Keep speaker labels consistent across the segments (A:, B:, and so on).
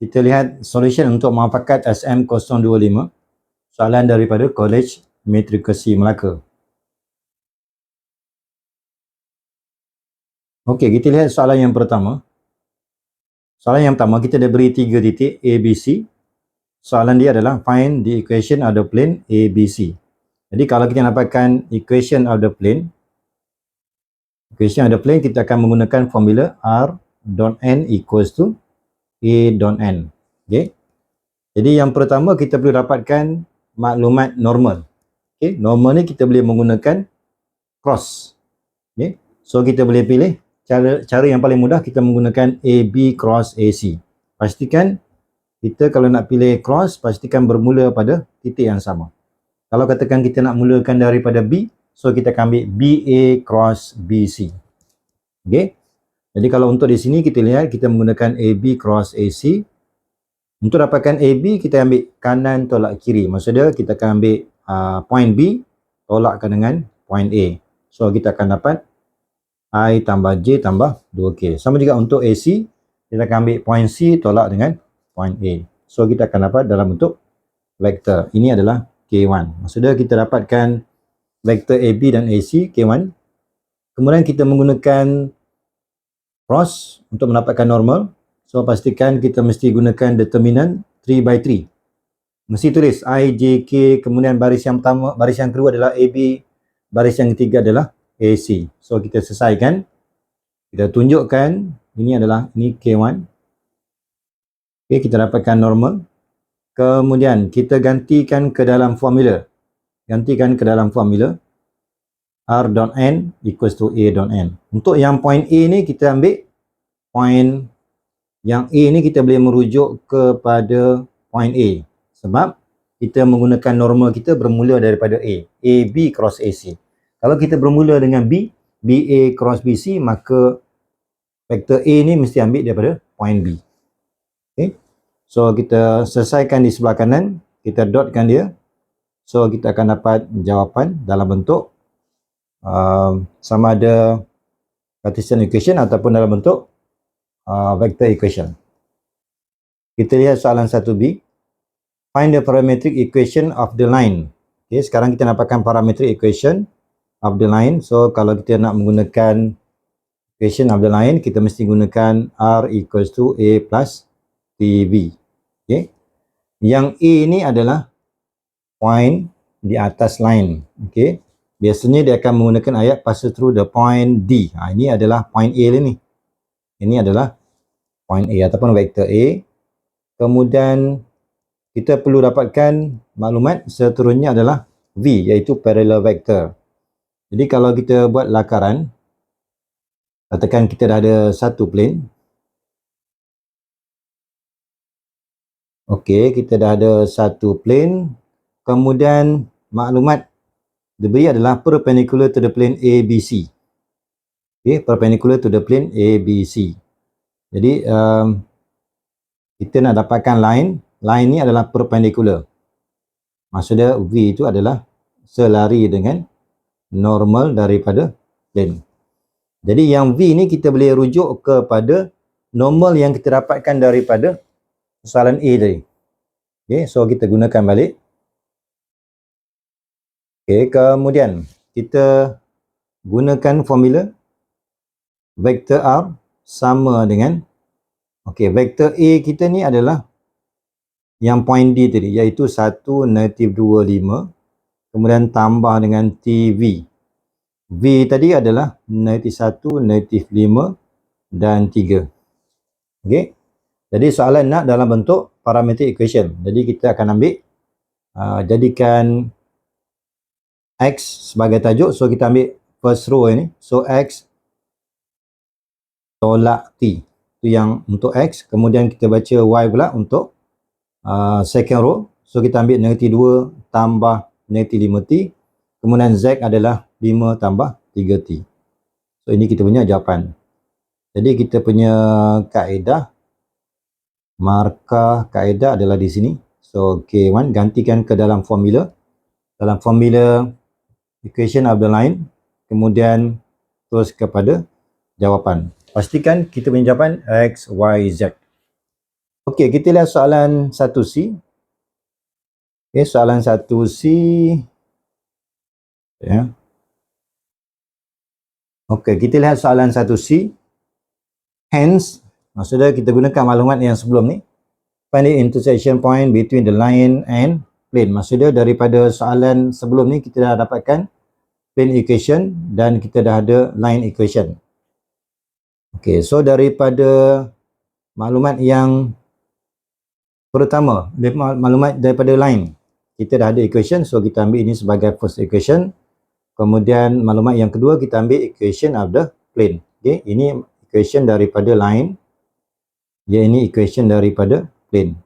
A: Kita lihat solution untuk muafakat SM025, soalan daripada College Matrikulasi Melaka. Okey, kita lihat soalan yang pertama. Soalan yang pertama, kita dah beri 3 titik A, B, C. Soalan dia adalah find the equation of the plane A, B, C. Jadi kalau kita dapatkan equation of the plane, kita akan menggunakan formula R dot N equals to A dot N. Okay. Jadi yang pertama kita perlu dapatkan maklumat normal. Okay. Normal ni kita boleh menggunakan cross. Okay. So kita boleh pilih cara yang paling mudah, kita menggunakan AB cross AC. Pastikan kita kalau nak pilih cross, pastikan bermula pada titik yang sama. Kalau katakan kita nak mulakan daripada B, so kita akan ambil BA cross BC. Okay. Jadi kalau untuk di sini kita lihat kita menggunakan AB cross AC. Untuk dapatkan AB kita ambil kanan tolak kiri. Maksudnya kita akan ambil point B tolakkan dengan point A. So kita akan dapat I tambah J tambah 2K. Sama juga untuk AC, kita akan ambil point C tolak dengan point A. So kita akan dapat dalam bentuk vektor. Ini adalah K1. Maksudnya kita dapatkan vektor AB dan AC K1. Kemudian kita menggunakan cross untuk mendapatkan normal. So pastikan kita mesti gunakan determinant 3/3. Mesti tulis I, J, K, kemudian baris yang pertama, baris yang kedua adalah AB, baris yang ketiga adalah AC. So kita selesaikan. Kita tunjukkan ini K1. Okay, kita dapatkan normal. Kemudian kita gantikan ke dalam formula. R dot N equals to A dot N. Untuk yang point A ni kita ambil point yang A ni kita boleh merujuk kepada point A. Sebab kita menggunakan normal kita bermula daripada A. AB cross AC. Kalau kita bermula dengan B, BA cross BC, maka vektor A ni mesti ambil daripada point B. Okay. So kita selesaikan di sebelah kanan, kita dotkan dia. So kita akan dapat jawapan dalam bentuk sama ada Cartesian equation ataupun dalam bentuk vector equation. Kita lihat soalan 1B. Find the parametric equation of the line. Okay, sekarang kita dapatkan parametric equation of the line. So kalau kita nak menggunakan equation of the line, kita mesti gunakan R equals to A plus TB. Okay. Yang A ni adalah point di atas line. Okay. Biasanya dia akan menggunakan ayat pass through the point D. Ini adalah point A ni. Ini adalah point A ataupun vektor A. Kemudian kita perlu dapatkan maklumat seterusnya adalah V, iaitu parallel vector. Jadi kalau kita buat lakaran, katakan kita dah ada satu plane. Okey, kita dah ada satu plane. Kemudian maklumat diberi adalah perpendicular to the plane ABC. Okay, perpendicular to the plane ABC. Jadi kita nak dapatkan line ni adalah perpendicular. Maksudnya V itu adalah selari dengan normal daripada plane. Jadi yang V ni kita boleh rujuk kepada normal yang kita dapatkan daripada soalan A tadi. Okay, so kita gunakan balik. Okay, kemudian kita gunakan formula vektor R sama dengan vektor A kita ni adalah yang point D tadi, iaitu 1, -25, kemudian tambah dengan TV. V tadi adalah -1, -5 dan 3. Okey. Jadi soalan nak dalam bentuk parametric equation. Jadi kita akan ambil jadikan X sebagai tajuk. So kita ambil first row ini. So X tolak T. Itu yang untuk X. Kemudian kita baca Y pula untuk second row. So kita ambil -2 tambah -5T. Kemudian Z adalah 5 tambah 3T. So ini kita punya jawapan. Jadi kita punya kaedah, markah kaedah adalah di sini. So K1 gantikan ke dalam formula. Dalam formula equation of the line. Kemudian terus kepada jawapan. Pastikan kita punya jawapan X, Y, Z. Okey, kita lihat soalan 1C. Okey, soalan 1C ya. Okey, kita lihat soalan 1C. Hence, maksudnya kita gunakan maklumat yang sebelum ni. Find the intersection point between the line and plane. Maksudnya daripada soalan sebelum ni kita dah dapatkan plane equation dan kita dah ada line equation. Okey, so daripada maklumat yang pertama, maklumat daripada line, kita dah ada equation, so kita ambil ini sebagai first equation. Kemudian maklumat yang kedua kita ambil equation of the plane. Okey, ini equation daripada line, ini equation daripada plane.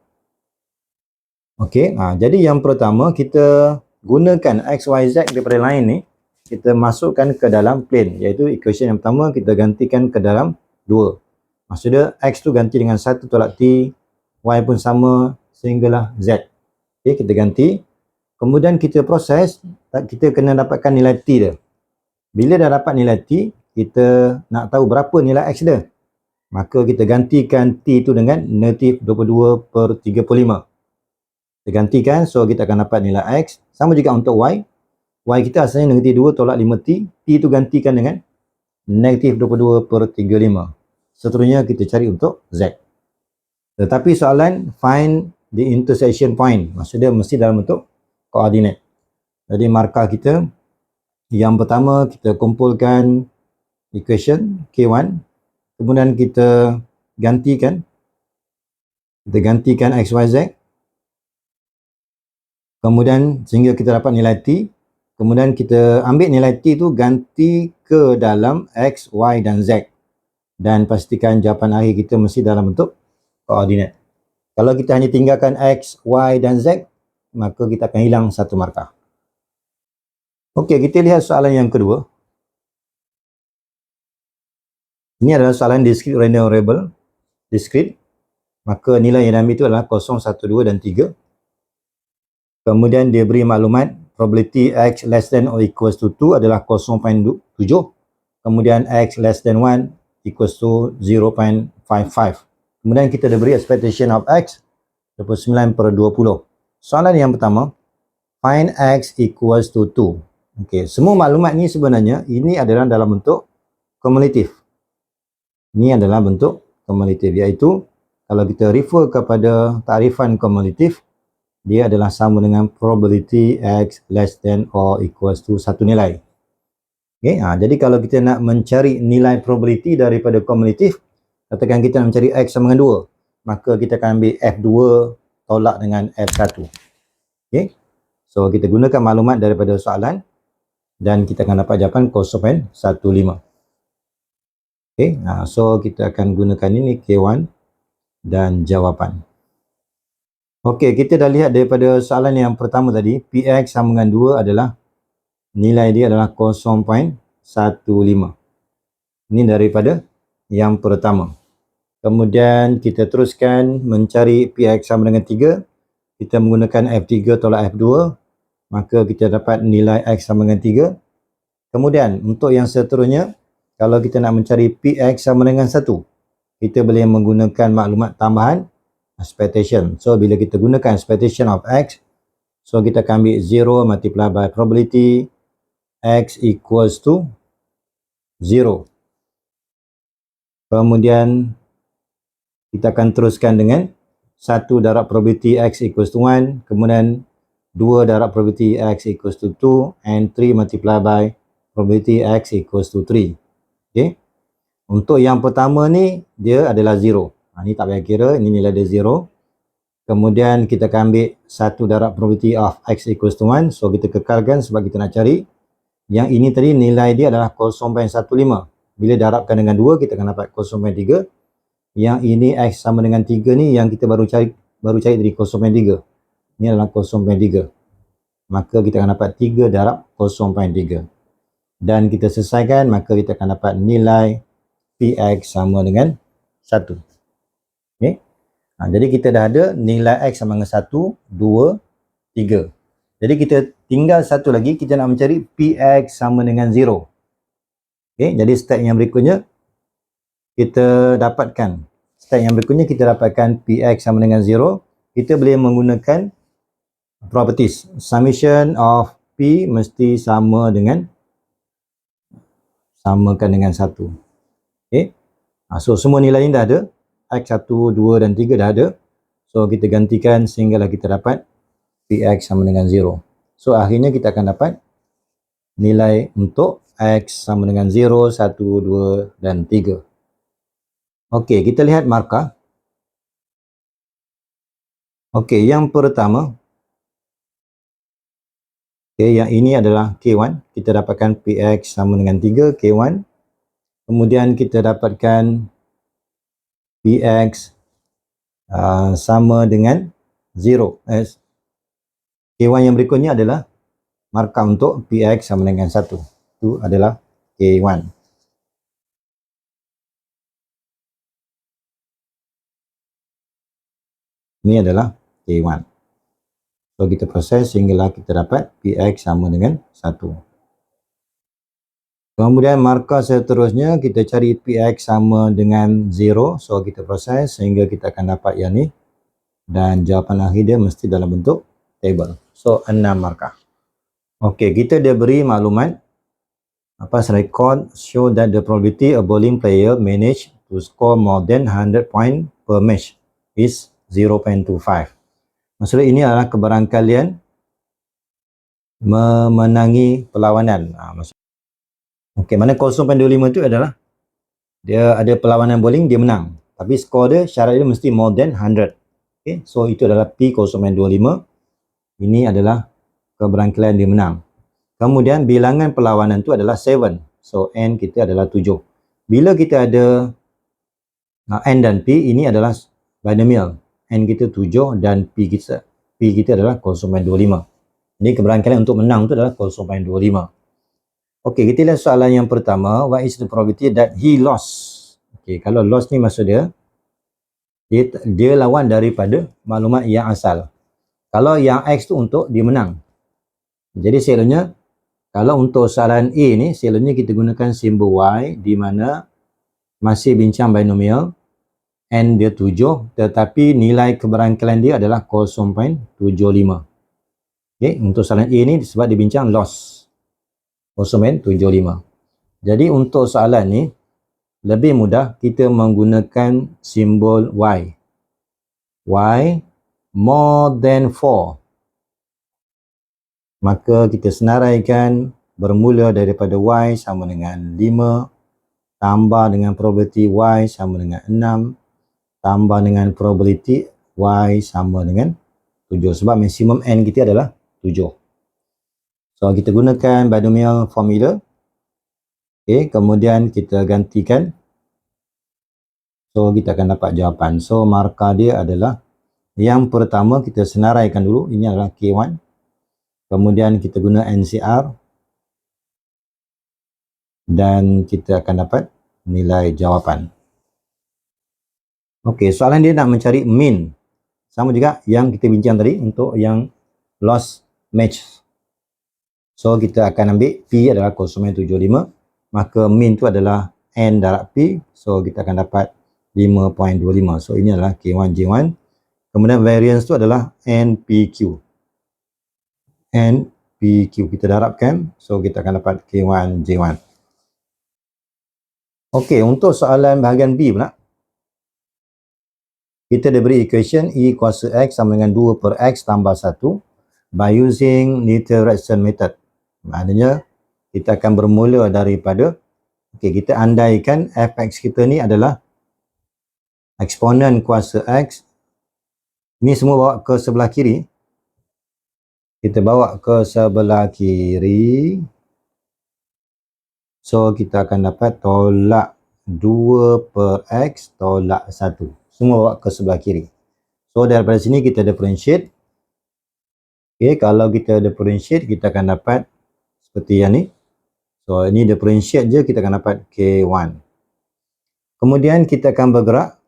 A: Okey, jadi yang pertama kita gunakan x, y, z daripada line ni, kita masukkan ke dalam plane, iaitu equation yang pertama kita gantikan ke dalam 2. Maksudnya x tu ganti dengan 1 tolak t, y pun sama sehinggalah z. Okey, kita ganti. Kemudian kita proses, kita kena dapatkan nilai t dia. Bila dah dapat nilai t, kita nak tahu berapa nilai x dia. Maka kita gantikan t tu dengan negatif 22/35. Kita gantikan, so kita akan dapat nilai x. Sama juga untuk y. Y kita asalnya negatif 2 tolak 5t. T tu gantikan dengan negatif 22/35. Seterusnya kita cari untuk z. Tetapi soalan find the intersection point. Maksudnya mesti dalam bentuk koordinat. Jadi markah kita, yang pertama kita kumpulkan equation K1. Kemudian kita gantikan. Kita gantikan x, y, z. Kemudian sehingga kita dapat nilai t. Kemudian kita ambil nilai t tu ganti ke dalam x, y dan z. Dan pastikan jawapan akhir kita mesti dalam bentuk koordinat. Kalau kita hanya tinggalkan x, y dan z, maka kita akan hilang satu markah. Okey, kita lihat soalan yang kedua. Ini adalah soalan discrete random variable. Discrete. Maka nilai yang diambil itu adalah 0, 1, 2 dan 3. Kemudian dia beri maklumat probability x less than or equals to 2 adalah 0.7. Kemudian x less than 1 equals to 0.55. Kemudian kita dah beri expectation of x 29/20. Soalan yang pertama, find x equals to 2. Okey, semua maklumat ni sebenarnya ini adalah dalam bentuk kumulatif. Ini adalah bentuk kumulatif, iaitu kalau kita refer kepada takrifan kumulatif, dia adalah sama dengan probability x less than or equals to satu nilai. Okey, jadi kalau kita nak mencari nilai probability daripada kumulatif, katakan kita nak mencari x sama dengan 2, maka kita akan ambil f2 tolak dengan f1. Okey, so kita gunakan maklumat daripada soalan dan kita akan dapat jawapan 0.15. Okey, so kita akan gunakan ini K1 dan jawapan. Okey, kita dah lihat daripada soalan yang pertama tadi, Px sama dengan 2 adalah nilai dia adalah 0.15. Ini daripada yang pertama. Kemudian kita teruskan mencari Px sama dengan 3. Kita menggunakan F3 tolak F2, maka kita dapat nilai x sama dengan 3. Kemudian untuk yang seterusnya, kalau kita nak mencari Px sama dengan 1, kita boleh menggunakan maklumat tambahan expectation. So bila kita gunakan expectation of x, so kita akan ambil 0 multiply by probability x equals to 0. Kemudian kita akan teruskan dengan 1 darab probability x equals to 1, kemudian 2 darab probability x equals to 2, and 3 multiply by probability x equals to 3. Okay. Untuk yang pertama ni, dia adalah 0. Ni tak payah kira, ini nilai dia 0. Kemudian kita akan ambil 1 darab probability of x equals to 1. So kita kekalkan sebab kita nak cari. Yang ini tadi nilai dia adalah 0.15. Bila darabkan dengan 2, kita akan dapat 0.3. Yang ini x sama dengan 3 ni yang kita baru cari tadi 0.3. Ini adalah 0.3. Maka kita akan dapat 3 darab 0.3. Dan kita selesaikan, maka kita akan dapat nilai Px sama dengan 1. Okay. Jadi kita dah ada nilai x sama dengan 1, 2, 3. Jadi kita tinggal satu lagi, kita nak mencari Px sama dengan 0. Okay. Jadi step yang berikutnya, kita dapatkan step yang berikutnya kita dapatkan Px sama dengan 0. Kita boleh menggunakan properties. Summation of P mesti samakan dengan 1. Okay. So semua nilai ini dah ada. X1, 2 dan 3 dah ada. So kita gantikan sehinggalah kita dapat Px sama dengan 0. So akhirnya kita akan dapat nilai untuk X sama dengan 0, 1, 2 dan 3. Okey, kita lihat markah. Okey, yang pertama. Okey, yang ini adalah K1. Kita dapatkan Px sama dengan 3, K1. Kemudian kita dapatkan Px sama dengan 0. K1 yang berikutnya adalah markah untuk Px sama dengan 1. Itu adalah K1. Ini adalah K1. So kita proses sehinggalah kita dapat Px sama dengan 1. Kemudian markah seterusnya kita cari Px sama dengan 0. So kita proses sehingga kita akan dapat yang ni. Dan jawapan akhir dia mesti dalam bentuk table. So 6 markah. Okey, kita dia beri maklumat. Record show that the probability a bowling player manage to score more than 100 point per match is 0.25. Maksudnya ini adalah kebarangkalian memenangi perlawanan. Okey, mana 0.25 itu adalah dia ada perlawanan bowling, dia menang. Tapi skor dia, syarat dia mesti more than 100. Okey, so itu adalah P0.25. Ini adalah kebarangkalian dia menang. Kemudian bilangan perlawanan itu adalah 7. So N kita adalah 7. Bila kita ada N dan P, ini adalah binomial. N kita 7 dan P kita adalah 0.25. Jadi kebarangkalian untuk menang itu adalah 0.25. Okey, kita lihat soalan yang pertama. What is the probability that he lost? Okey, kalau lost ni maksud dia lawan daripada maklumat yang asal. Kalau yang X tu untuk dia menang. Jadi selalunya kalau untuk soalan A ni, selalunya kita gunakan simbol Y di mana masih bincang binomial. N dia 7, tetapi nilai kebarangkalian dia adalah 0.75. Okay, untuk soalan A ni sebab dibincang loss 0.75. Jadi untuk soalan ni lebih mudah kita menggunakan simbol Y. Y more than 4. Maka kita senaraikan bermula daripada Y sama dengan 5 tambah dengan probability Y sama dengan 6 tambah dengan probability Y sama dengan 7. Sebab maksimum N kita adalah 7. So kita gunakan binomial formula. Okay, kemudian kita gantikan. So kita akan dapat jawapan. So markah dia adalah yang pertama kita senaraikan dulu. Ini adalah K1. Kemudian kita guna NCR. Dan kita akan dapat nilai jawapan. Okey, soalan dia nak mencari mean. Sama juga yang kita bincang tadi untuk yang loss match. So kita akan ambil P adalah 0.75. Maka mean tu adalah N darab P. So kita akan dapat 5.25. So ini adalah K1, J1. Kemudian variance tu adalah NPQ. NPQ kita darabkan. So kita akan dapat K1, J1. Okey, untuk soalan bahagian B pula. Kita diberi equation E kuasa X sama dengan 2 per X tambah 1 by using Newton-Raphson method. Maknanya kita akan bermula daripada, kita andaikan fx kita ni adalah eksponen kuasa X. Ini semua bawa ke sebelah kiri. Kita bawa ke sebelah kiri. So kita akan dapat tolak 2 per X tolak 1. Semua bawa ke sebelah kiri. So daripada sini kita differentiate. Kalau kita differentiate kita akan dapat seperti yang ni. So ini differentiate je kita akan dapat K1. Kemudian kita akan bergerak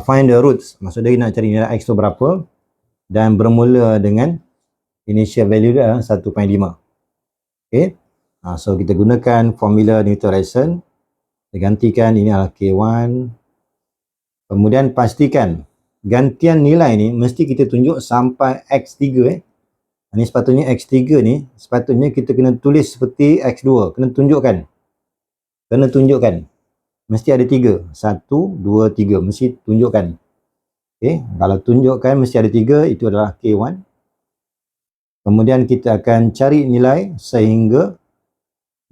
A: find the roots. Maksudnya nak cari nilai X tu berapa. Dan bermula dengan initial value dia 1.5. So kita gunakan formula Newton-Raphson. Kita gantikan ini adalah K1 Kemudian pastikan gantian nilai ni mesti kita tunjuk sampai X3. Ini sepatutnya X3 ni, sepatutnya kita kena tulis seperti X2. Kena tunjukkan. Mesti ada 3. 1, 2, 3. Mesti tunjukkan. Okay. Kalau tunjukkan mesti ada 3, itu adalah K1. Kemudian kita akan cari nilai sehingga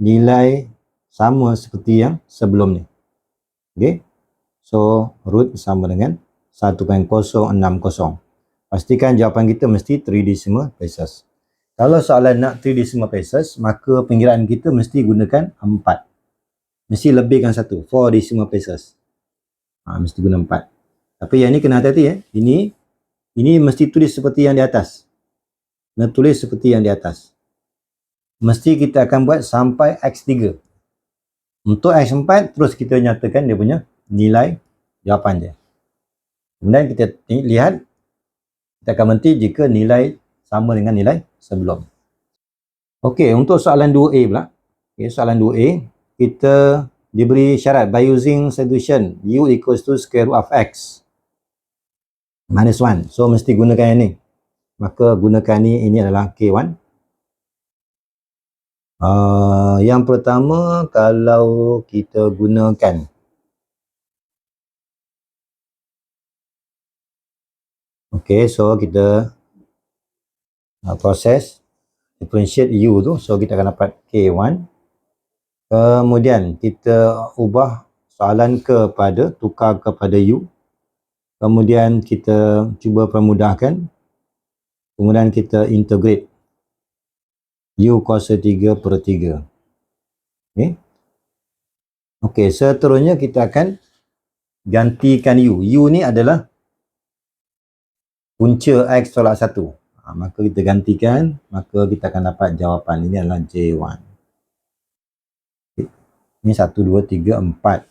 A: nilai sama seperti yang sebelum ni. Okay. So, root sama dengan 1.060. Pastikan jawapan kita mesti 3 decimal places. Kalau soalan nak 3 decimal places, maka penggiraan kita mesti gunakan 4. Mesti lebihkan 1. 4 decimal places. Mesti guna 4. Tapi yang ni kena hati-hati ya. Ini mesti tulis seperti yang di atas. Kena tulis seperti yang di atas. Mesti kita akan buat sampai X3. Untuk X4, terus kita nyatakan dia punya nilai jawapan dia. Kemudian kita lihat, kita akan berhenti jika nilai sama dengan nilai sebelum. Okey, untuk soalan 2A pula. Okay, soalan 2A, kita diberi syarat by using solution u equals to square root of x minus 1. So, mesti gunakan yang ni. Maka gunakan ini adalah K1. Yang pertama, kalau kita gunakan so kita proses differentiate u tu, so kita akan dapat K1. Kemudian kita ubah soalan tukar kepada u. Kemudian kita cuba permudahkan. Kemudian kita integrate u kuasa 3/3. Okey, seterusnya kita akan gantikan u. U ni adalah punca X tolak 1. Maka kita gantikan, maka kita akan dapat jawapan. Ini adalah J1. Ini 1, 2, 3, 4.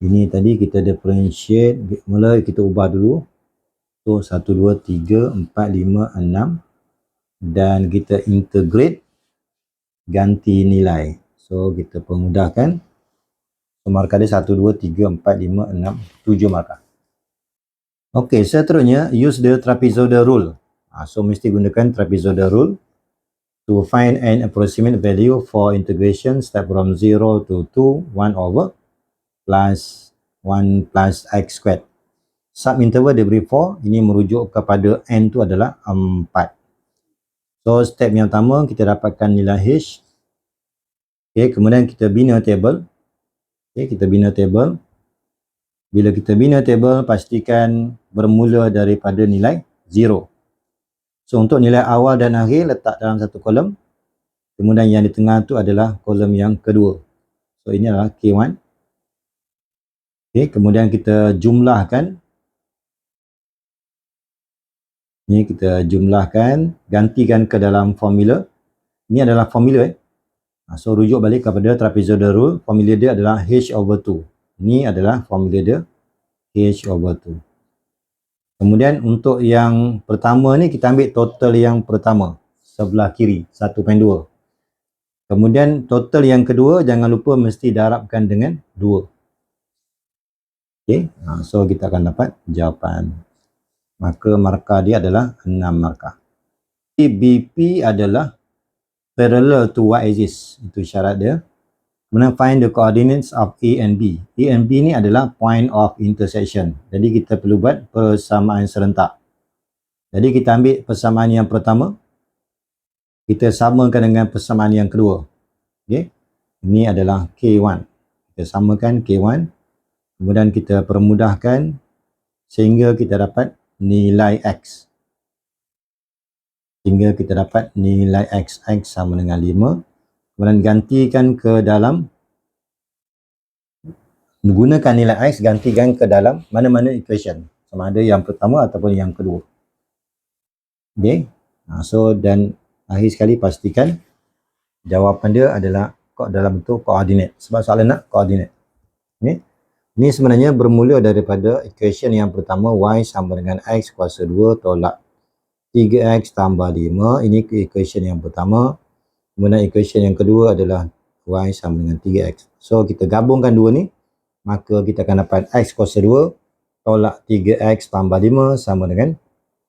A: Ini tadi kita differentiate. Mula kita ubah dulu. So, 1, 2, 3, 4, 5, 6. Dan kita integrate, ganti nilai. So, kita permudahkan. So, markah dia 1, 2, 3, 4, 5, 6, 7 markah. Okey, seterusnya use the trapezoidal rule. So mesti gunakan trapezoidal rule to find an approximate value for integration step from 0 to 2 1 over plus 1 plus x squared. Subinterval diberi 4, ini merujuk kepada n tu adalah 4. So step yang pertama kita dapatkan nilai h. Okey, kemudian kita bina table. Okey, kita bina table. Bila kita bina table, pastikan bermula daripada nilai 0. So, untuk nilai awal dan akhir, letak dalam satu kolom. Kemudian yang di tengah tu adalah kolom yang kedua. So, ini adalah K1. Okay, kemudian kita jumlahkan. Ini kita jumlahkan, gantikan ke dalam formula. Ini adalah formula. So, rujuk balik kepada trapezoidal rule. Formula dia adalah H/2. Ini adalah formula dia, H/2. Kemudian untuk yang pertama ni kita ambil total yang pertama, sebelah kiri, 1.2. Kemudian total yang kedua, jangan lupa mesti darabkan dengan 2. Okay, so kita akan dapat jawapan. Maka markah dia adalah 6 markah. BP adalah parallel to y-axis, itu syarat dia. Kemudian find the coordinates of A and B. A and B ni adalah point of intersection. Jadi kita perlu buat persamaan serentak. Jadi kita ambil persamaan yang pertama. Kita samakan dengan persamaan yang kedua. Okay. Ini adalah K1. Kita samakan K1. Kemudian kita permudahkan sehingga kita dapat nilai X. Sehingga kita dapat nilai X. X sama dengan 5. Kemudian gantikan ke dalam, gunakan nilai X, gantikan ke dalam mana-mana equation. Sama ada yang pertama ataupun yang kedua. Okay. So, dan akhir sekali pastikan jawapan dia adalah dalam bentuk koordinat. Sebab soalan nak koordinat. Okay. Ini sebenarnya bermula daripada equation yang pertama, Y sama dengan X kuasa 2 tolak 3X tambah 5. Ini equation yang pertama. Kemudian equation yang kedua adalah Y sama dengan 3X. So, kita gabungkan dua ni. maka kita akan dapat X kuasa 2 tolak 3X tambah 5 sama dengan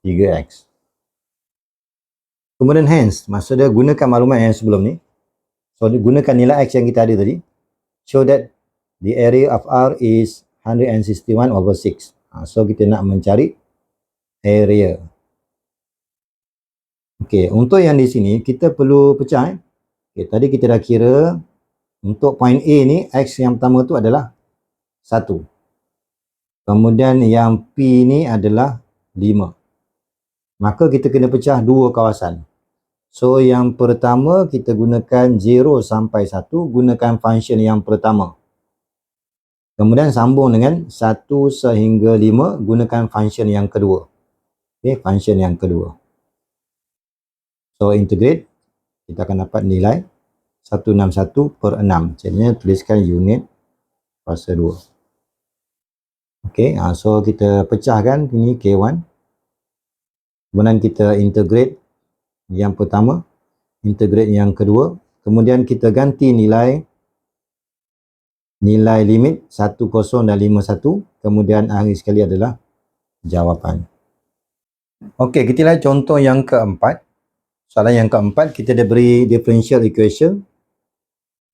A: 3X. Kemudian hence, maksudnya gunakan maklumat yang sebelum ni. So, gunakan nilai X yang kita ada tadi. Show that the area of R is 161/6. So, kita nak mencari area. Okey, untuk yang di sini, kita perlu pecah. Okay, tadi kita dah kira untuk point A ni, X yang pertama tu adalah 1. Kemudian yang P ni adalah 5. Maka kita kena pecah dua kawasan. So yang pertama kita gunakan 0 sampai 1, gunakan function yang pertama. Kemudian sambung dengan 1 sehingga 5, gunakan function yang kedua. Okay, function yang kedua. So integrate, kita akan dapat nilai 161/6. Jadinya tuliskan unit kuasa 2. Okey, so kita pecahkan ini K1. Kemudian kita integrate yang pertama, integrate yang kedua. Kemudian kita ganti nilai limit 10 dan 51. Kemudian akhir sekali adalah jawapan. Okey, kita lihat contoh yang keempat. Soalan yang keempat, kita dah beri differential equation.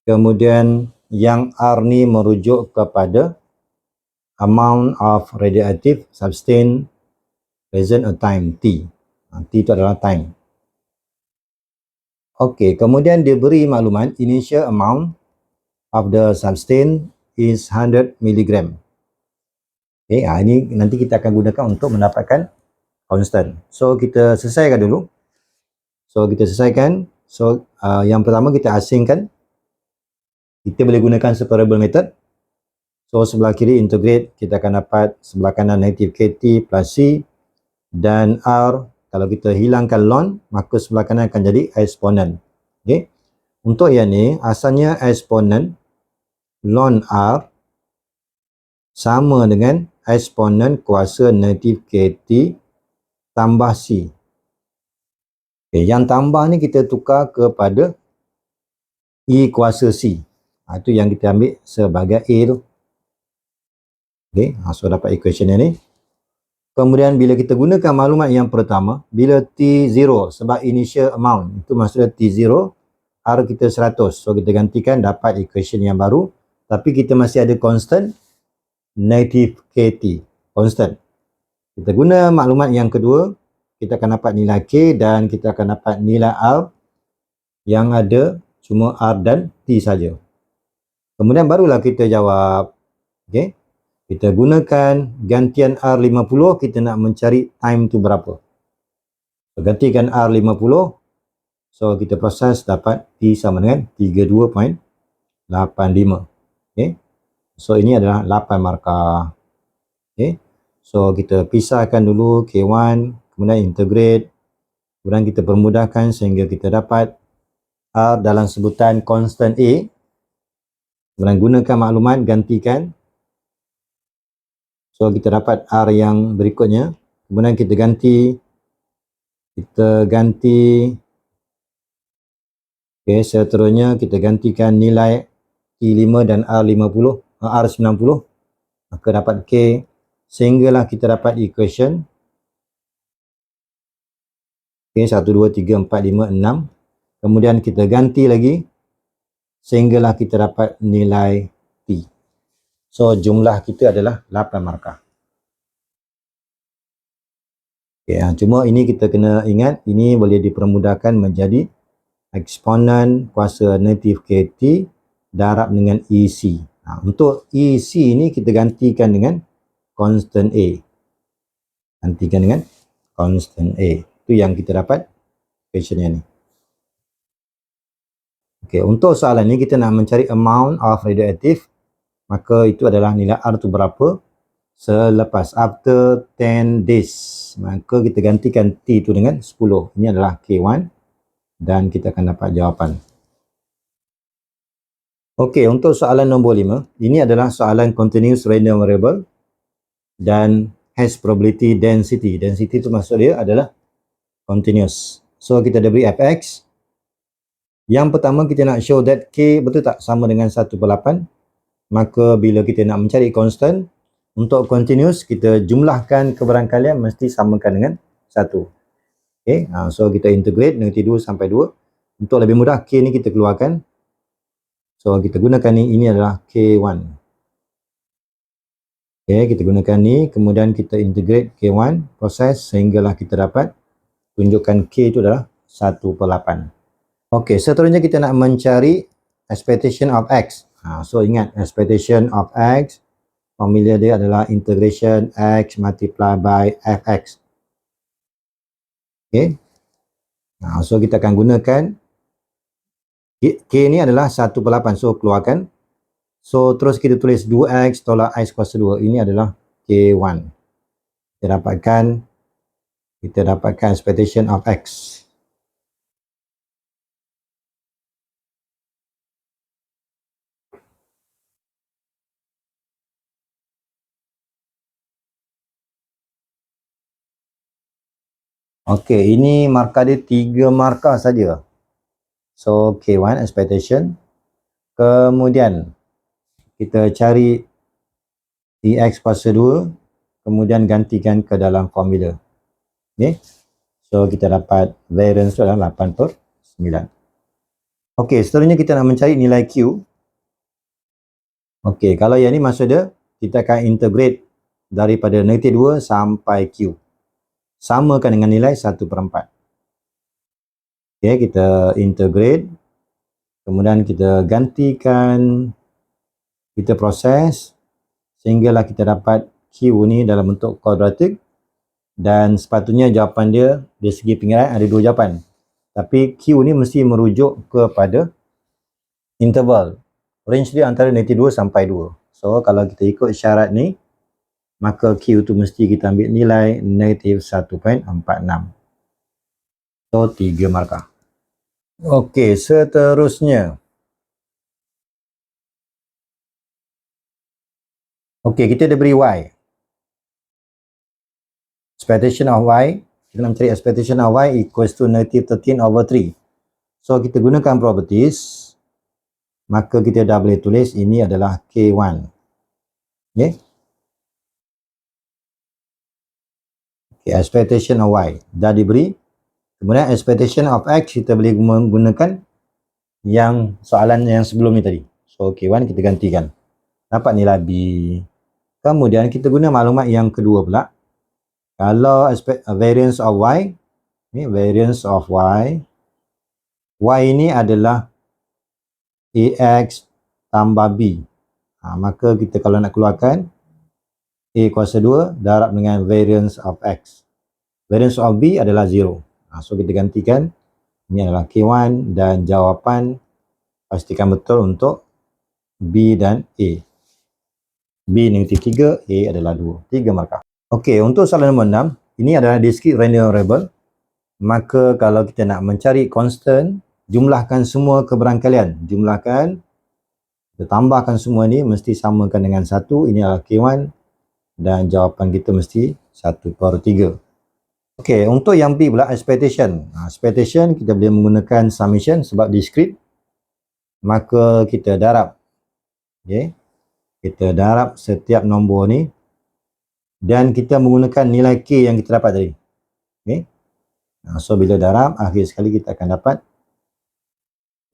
A: Kemudian yang R ni merujuk kepada amount of radioactive substance present at time T. T itu adalah time. Okey, kemudian dia beri maklumat initial amount of the substance is 100 mg. Okey, ini nanti kita akan gunakan untuk mendapatkan constant. So kita selesaikan dulu. So yang pertama kita asingkan. Kita boleh gunakan separable method. So sebelah kiri integrate, kita akan dapat sebelah kanan negative KT plus C, dan R, kalau kita hilangkan ln, maka sebelah kanan akan jadi exponent. Okay. Untuk yang ni, asalnya exponent ln R sama dengan exponent kuasa negative KT tambah C. Okay. Yang tambah ni kita tukar kepada E kuasa C. Itu yang kita ambil sebagai A tu. Okay, so dapat equation yang ni. Kemudian bila kita gunakan maklumat yang pertama, bila T0 sebab initial amount, itu maksudnya T0, R kita 100. So kita gantikan dapat equation yang baru. Tapi kita masih ada constant negative KT. Constant. Kita guna maklumat yang kedua, kita akan dapat nilai K dan kita akan dapat nilai R yang ada cuma R dan T saja. Kemudian barulah kita jawab. Okay. Kita gunakan gantian R50, kita nak mencari time tu berapa. So, gantikan R50, so kita proses dapat T sama dengan 32.85. Okay. So ini adalah 8 markah. Okay. So kita pisahkan dulu K1, kemudian integrate, kemudian kita permudahkan sehingga kita dapat R dalam sebutan constant A. Kemudian gunakan maklumat, gantikan. So kita dapat R yang berikutnya. Kemudian kita ganti. Okay, seterusnya kita gantikan nilai T5 dan R90. Maka dapat K. Sehinggalah kita dapat equation. Okay, 1, 2, 3, 4, 5, 6. Kemudian kita ganti lagi. Sehinggalah kita dapat nilai T. So, jumlah kita adalah 8 markah. Okay, cuma ini kita kena ingat, ini boleh dipermudahkan menjadi eksponen kuasa negatif KT darab dengan EC. Untuk EC ini kita gantikan dengan constant A. Gantikan dengan constant A. Itu yang kita dapat equation ni. Okay, untuk soalan ni kita nak mencari amount of radioactive. Maka itu adalah nilai R tu berapa selepas after 10 days. Maka kita gantikan T tu dengan 10. Ini adalah K1 dan kita akan dapat jawapan. Okey, untuk soalan nombor 5, ini adalah soalan continuous random variable dan has probability density. Density itu maksud dia adalah continuous. So kita dah beri fx. Yang pertama kita nak show that K betul tak sama dengan 1/8. Maka bila kita nak mencari constant, untuk continuous kita jumlahkan keberangkalian mesti samakan dengan 1. Okay, so kita integrate negatif 2 sampai 2. Untuk lebih mudah, K ni kita keluarkan. So kita gunakan ni, ini adalah K1. Okay, kita gunakan ni, kemudian kita integrate K1, proses sehinggalah kita dapat tunjukkan K itu adalah 1/8. Okay, seterusnya kita nak mencari expectation of X. So ingat, expectation of X, formula dia adalah integration X multiply by Fx. Okay, so kita akan gunakan K ni adalah 1/8, so keluarkan. So terus kita tulis 2x tolak X kuasa 2, ini adalah K1. Kita dapatkan expectation of X. Okey, ini markah dia 3 markah saja. So K1 expectation. Kemudian kita cari X kuasa 2, kemudian gantikan ke dalam formula. Okay. So kita dapat variance tu adalah 8/9. Okey, seterusnya kita nak mencari nilai Q. Okey, kalau yang ni maksud dia, kita akan integrate daripada negatif 2 sampai Q. Samakan dengan nilai 1/4. Okey, kita integrate. Kemudian kita gantikan, kita proses sehinggalah kita dapat Q ni dalam bentuk kuadratik. Dan sepatutnya jawapan dia dari segi pinggiran ada 2 jawapan. Tapi Q ni mesti merujuk kepada interval. Range dia antara negatif 2 sampai 2. So kalau kita ikut syarat ni, maka Q tu mesti kita ambil nilai negatif 1.46. So 3 markah. Okey, seterusnya. Okey, kita dah beri Y. Expectation of Y, kita nak mencari expectation of Y equals to negative 13/3. So kita gunakan properties, maka kita dah boleh tulis ini adalah K1. Okay. Okay, expectation of Y dah diberi. Kemudian expectation of X kita boleh menggunakan yang soalan yang sebelum ni tadi. So K1 kita gantikan. Dapat nilai B. Kemudian kita guna maklumat yang kedua pula. Kalau variance of Y, ni variance of Y. Y ini adalah AX tambah B. Maka kita kalau nak keluarkan A kuasa 2 darab dengan variance of X. Variance of B adalah 0. So kita gantikan. Ini adalah K1 dan jawapan pastikan betul untuk B dan A. B negatif 3, A adalah 2. 3 markah. Okey, untuk soalan nombor 6, ini adalah discrete random variable. Maka kalau kita nak mencari constant, jumlahkan semua keberangkalian. Jumlahkan, kita tambahkan semua ni mesti samakan dengan 1. Ini adalah K1 dan jawapan kita mesti 1/3. Okey, untuk yang B pula expectation. Expectation kita boleh menggunakan summation sebab discrete. Maka kita darab. Okey. Kita darab setiap nombor ni dan kita menggunakan nilai K yang kita dapat tadi. Okey. So bila darab, akhir sekali kita akan dapat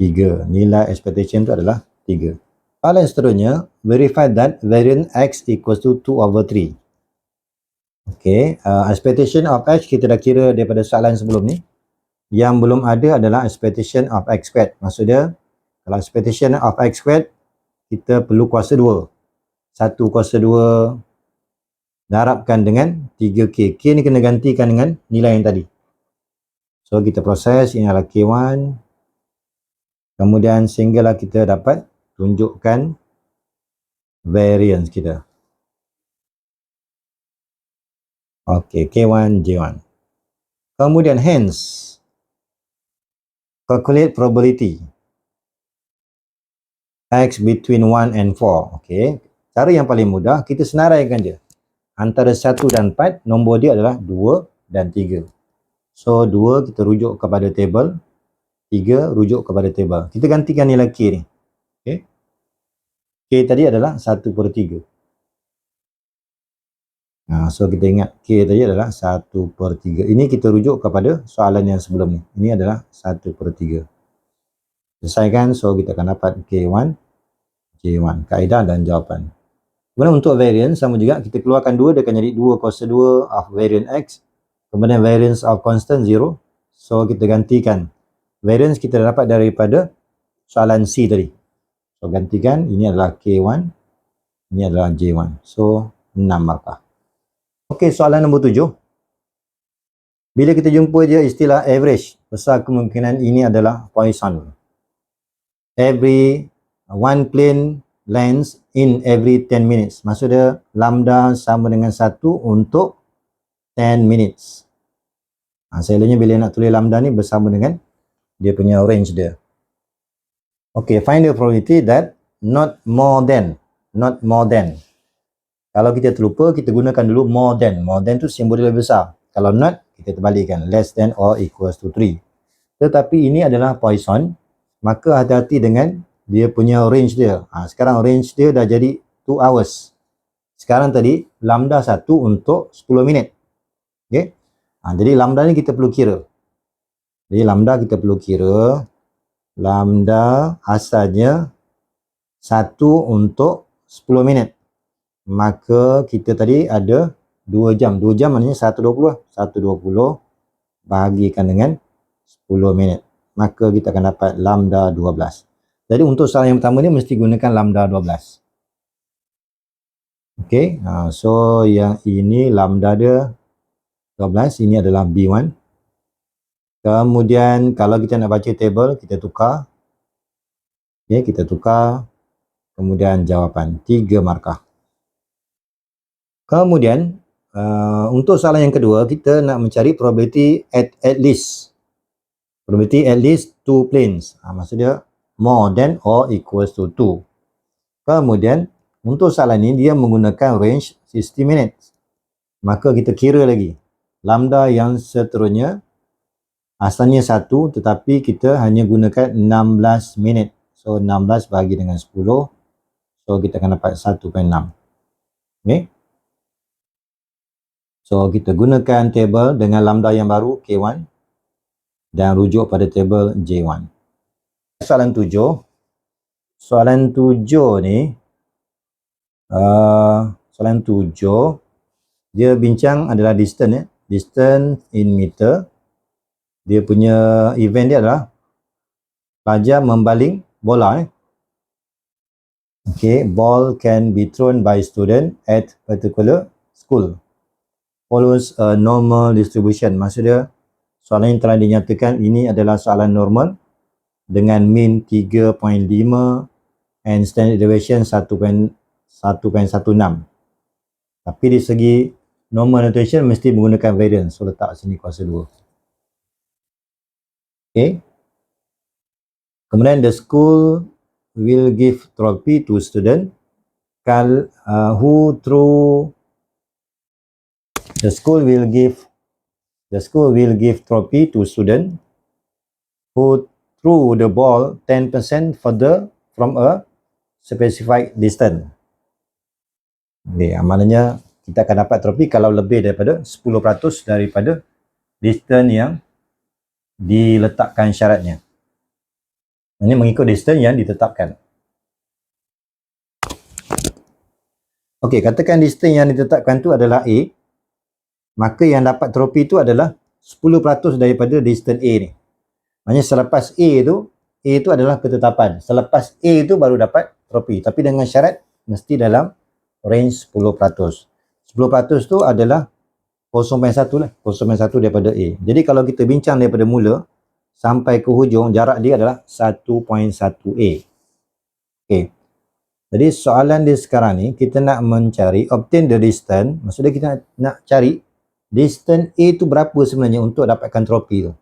A: 3. Nilai expectation tu adalah 3. Soalan seterusnya, verify that variance X equals to 2/3. Okey, expectation of X kita dah kira daripada soalan sebelum ni. Yang belum ada adalah expectation of X squared. Maksud dia, kalau expectation of X squared, kita perlu kuasa 2. 1 kuasa 2 darabkan dengan 3K. K ni kena gantikan dengan nilai yang tadi. So kita proses, ini adalah K1. Kemudian sehinggalah kita dapat tunjukkan variance kita. Okey, K1, J1. Kemudian hence, calculate probability X between 1 and 4. Okey, cara yang paling mudah, kita senaraikan dia. Antara 1 dan 4, nombor dia adalah 2 dan 3. So 2 kita rujuk kepada table, 3 rujuk kepada table. Kita gantikan nilai K ni. Okay. K tadi adalah 1/3. So kita ingat K tadi adalah 1/3. Ini kita rujuk kepada soalan yang sebelum ni. Ini adalah 1/3. Selesaikan, so kita akan dapat K1, J1. Kaedah dan jawapan. Kemudian untuk variance, sama juga kita keluarkan 2, dia akan jadi 2 kuasa 2 of variance X. Kemudian variance of constant 0. So kita gantikan. Variance kita dapat daripada soalan C tadi. So gantikan, ini adalah K1, ini adalah J1. So 6 markah. Okey, soalan nombor 7. Bila kita jumpa je istilah average, besar kemungkinan ini adalah Poisson. Every one plane length in every 10 minutes. Maksudnya lambda sama dengan 1 untuk 10 minutes. Selalunya bila nak tulis lambda ni bersama dengan dia punya range dia. Okay, find the probability that not more than. Kalau kita terlupa, kita gunakan dulu more than. More than tu simbol dia lebih besar. Kalau not, kita terbalikkan. Less than or equals to 3. Tetapi ini adalah Poisson. Maka hati-hati dengan dia punya range dia. Sekarang range dia dah jadi 2 hours. Sekarang tadi lambda 1 untuk 10 minit. Okay? Jadi lambda ni kita perlu kira. Jadi lambda kita perlu kira. Lambda asalnya 1 untuk 10 minit. Maka kita tadi ada 2 jam. 2 jam maknanya 120. 120 bahagikan dengan 10 minit. Maka kita akan dapat lambda 12. Jadi untuk soalan yang pertama ni mesti gunakan lambda 12. Okey, so yang ini lambda dia 12, ini adalah B1. Kemudian kalau kita nak baca table, kita tukar. Okey, kita tukar. Kemudian jawapan 3 markah. Kemudian untuk soalan yang kedua, kita nak mencari probability at least. Probability at least 2 planes. Maksudnya more than or equals to 2. Kemudian untuk soalan ini dia menggunakan range 60 minutes. Maka kita kira lagi. Lambda yang seterusnya asalnya 1 tetapi kita hanya gunakan 16 minit. So 16 bahagi dengan 10. So kita akan dapat 1.6. Okay. So kita gunakan table dengan lambda yang baru K1 dan rujuk pada table J1. Soalan 7. Soalan 7 ni soalan 7 dia bincang adalah distance ya. Distance in meter. Dia punya event dia adalah pelajar membaling bola Okay, ball can be thrown by student at particular school. Follows a normal distribution. Maksudnya soalan yang telah dinyatakan ini adalah soalan normal dengan mean 3.5 and standard deviation 1.16. Tapi di segi normal notation mesti menggunakan variance. So letak sini kuasa 2. Okay. Kemudian the school will give trophy to student who through the school will give trophy to student who threw the ball 10% further from a specified distance. Okay, maknanya kita akan dapat trofi kalau lebih daripada 10% daripada distance yang diletakkan syaratnya. Ini mengikut distance yang ditetapkan. Okey, katakan distance yang ditetapkan tu adalah A. Maka yang dapat trofi tu adalah 10% daripada distance A ni. Maksudnya selepas A tu adalah ketetapan. Selepas A tu baru dapat trofi. Tapi dengan syarat mesti dalam range 10%. 10% tu adalah 0.1 lah. 0.1 daripada A. Jadi kalau kita bincang daripada mula sampai ke hujung, jarak dia adalah 1.1A. Okay. Jadi soalan dia sekarang ni, kita nak mencari, obtain the distance. Maksudnya kita nak cari distance A tu berapa sebenarnya untuk dapatkan trofi tu.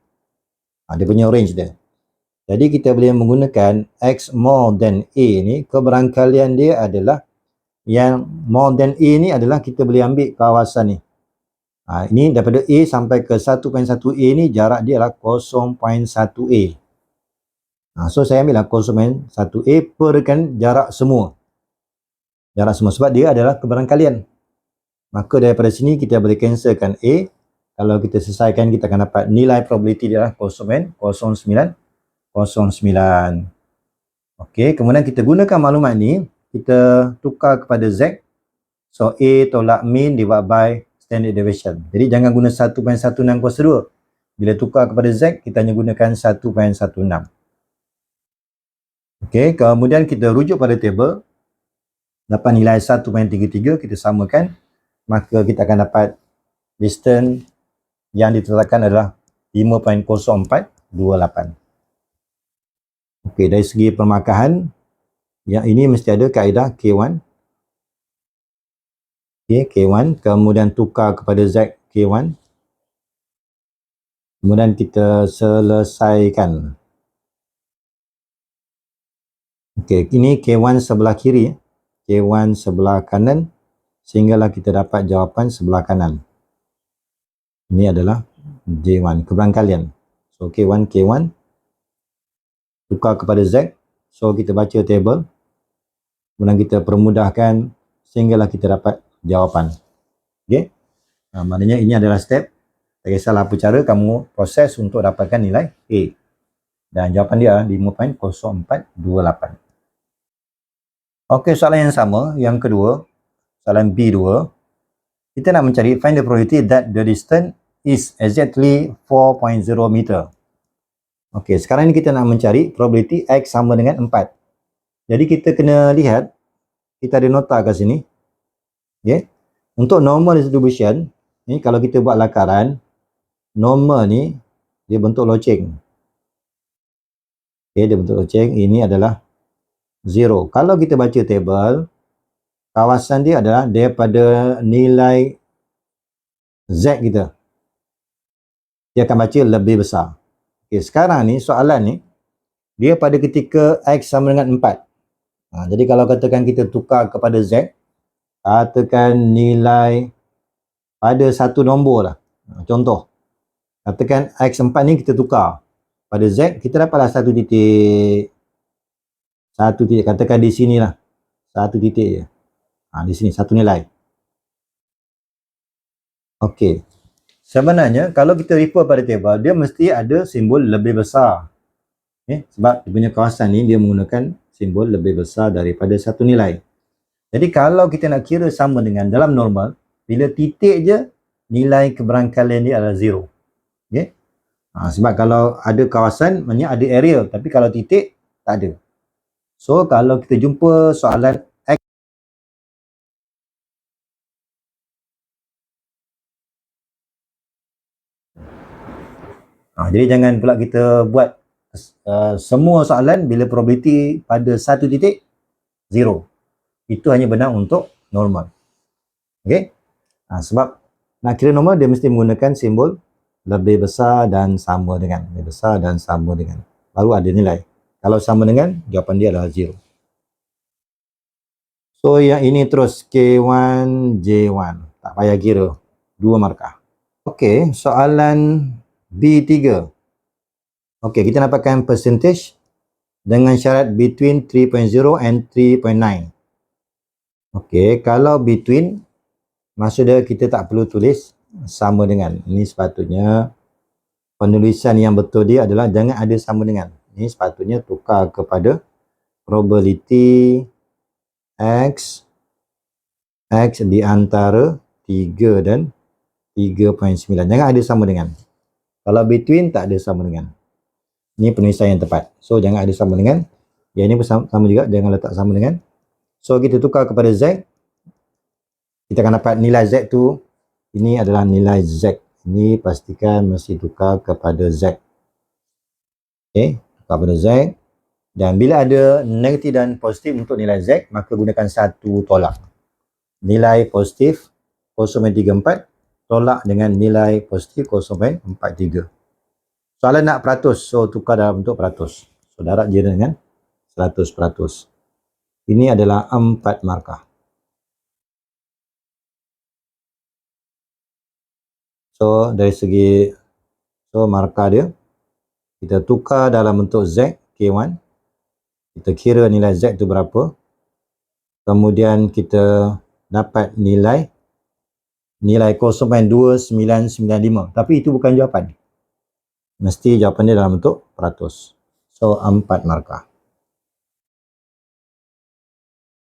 A: Dia punya range dia. Jadi kita boleh menggunakan X more than A ni, keberangkalian dia adalah yang more than A ni adalah kita boleh ambil kawasan ni. Ini daripada A sampai ke 1.1A ni jarak dia adalah 0.1A. So saya ambillah 0.1A perkan jarak semua. Jarak semua sebab dia adalah kebarangkalian. Maka daripada sini kita boleh cancelkan A. Kalau kita selesaikan, kita akan dapat nilai probability dia adalah 0.0909. Okey, kemudian kita gunakan maklumat ni, kita tukar kepada Z. So A tolak mean divided by standard deviation. Jadi jangan guna 1.16 kuasa 2. Bila tukar kepada Z, kita hanya gunakan 1.16. Okey, kemudian kita rujuk pada table. Dapat nilai 1.33, kita samakan. Maka kita akan dapat distance yang ditetapkan adalah 5.0428. Okey, dari segi permarkahan, yang ini mesti ada kaedah K1. Okey, K1, kemudian tukar kepada Z K1. Kemudian kita selesaikan. Okey, ini K1 sebelah kiri, K1 sebelah kanan, sehinggalah kita dapat jawapan sebelah kanan. Ini adalah J1, kebarangkalian. So K1, tukar kepada Z. So kita baca table, kemudian kita permudahkan sehinggalah kita dapat jawapan. Okey, maknanya ini adalah step. Tak kisahlah apa cara kamu proses untuk dapatkan nilai A. Dan jawapan dia 5.0428. Okey, soalan yang sama, yang kedua, soalan B2. Kita nak mencari find the probability that the distance is exactly 4.0 meter. Okey, sekarang ni kita nak mencari probability X sama dengan 4. Jadi kita kena lihat, kita ada nota kat sini. Okey, untuk normal distribution, ni kalau kita buat lakaran, normal ni dia bentuk loceng. Okey, dia bentuk loceng. Ini adalah 0. Kalau kita baca table, kawasan dia adalah daripada nilai Z kita, dia akan baca lebih besar. Okey, sekarang ni soalan ni, dia pada ketika X sama dengan 4. Jadi kalau katakan kita tukar kepada Z, katakan nilai pada satu nombor lah. Contoh, katakan X4 ni kita tukar pada Z, kita dapatlah satu titik, katakan di sini lah, satu titik je. Di sini satu nilai. Okey, sebenarnya kalau kita refer pada table, dia mesti ada simbol lebih besar. Sebab dia punya kawasan ni dia menggunakan simbol lebih besar daripada satu nilai. Jadi kalau kita nak kira sama dengan dalam normal, bila titik je, nilai kebarangkalian dia adalah 0. Okay? Sebab kalau ada kawasan, maknanya ada area. Tapi kalau titik, tak ada. So kalau kita jumpa soalan X, jadi jangan pula kita buat semua soalan bila probability pada satu titik 0. Itu hanya benar untuk normal. Okey. Sebab nak kira normal dia mesti menggunakan simbol lebih besar dan sama dengan, lebih besar dan sama dengan, baru ada nilai. Kalau sama dengan, jawapan dia adalah 0. So yang ini terus K1 J1, tak payah kira, 2 markah. Okey, soalan B3. Okey, kita dapatkan percentage dengan syarat between 3.0 and 3.9. Okey, kalau between, maksudnya kita tak perlu tulis sama dengan. Ini sepatutnya penulisan yang betul dia adalah jangan ada sama dengan. Ini sepatutnya tukar kepada probability X di antara 3 dan 3.9. Jangan ada sama dengan. Kalau between tak ada sama dengan. Ini penulisan yang tepat. So jangan ada sama dengan. Yang ini sama juga, jangan letak sama dengan. So kita tukar kepada Z. Kita akan dapat nilai Z tu. Ini adalah nilai Z. Ini pastikan mesti tukar kepada Z. Okey, tukar kepada Z. Dan bila ada negatif dan positif untuk nilai Z, maka gunakan satu tolak. Nilai positif 0.34 tolak dengan nilai positif 0.43. Soalan nak peratus, so tukar dalam bentuk peratus. So darab je dengan 100%. Ini adalah 4 markah. So dari segi markah dia, kita tukar dalam bentuk Z K1. Kita kira nilai Z tu berapa. kemudian kita dapat nilai 0.2995, tapi itu bukan jawapan. Mesti jawapan dia dalam bentuk peratus. So 4 markah.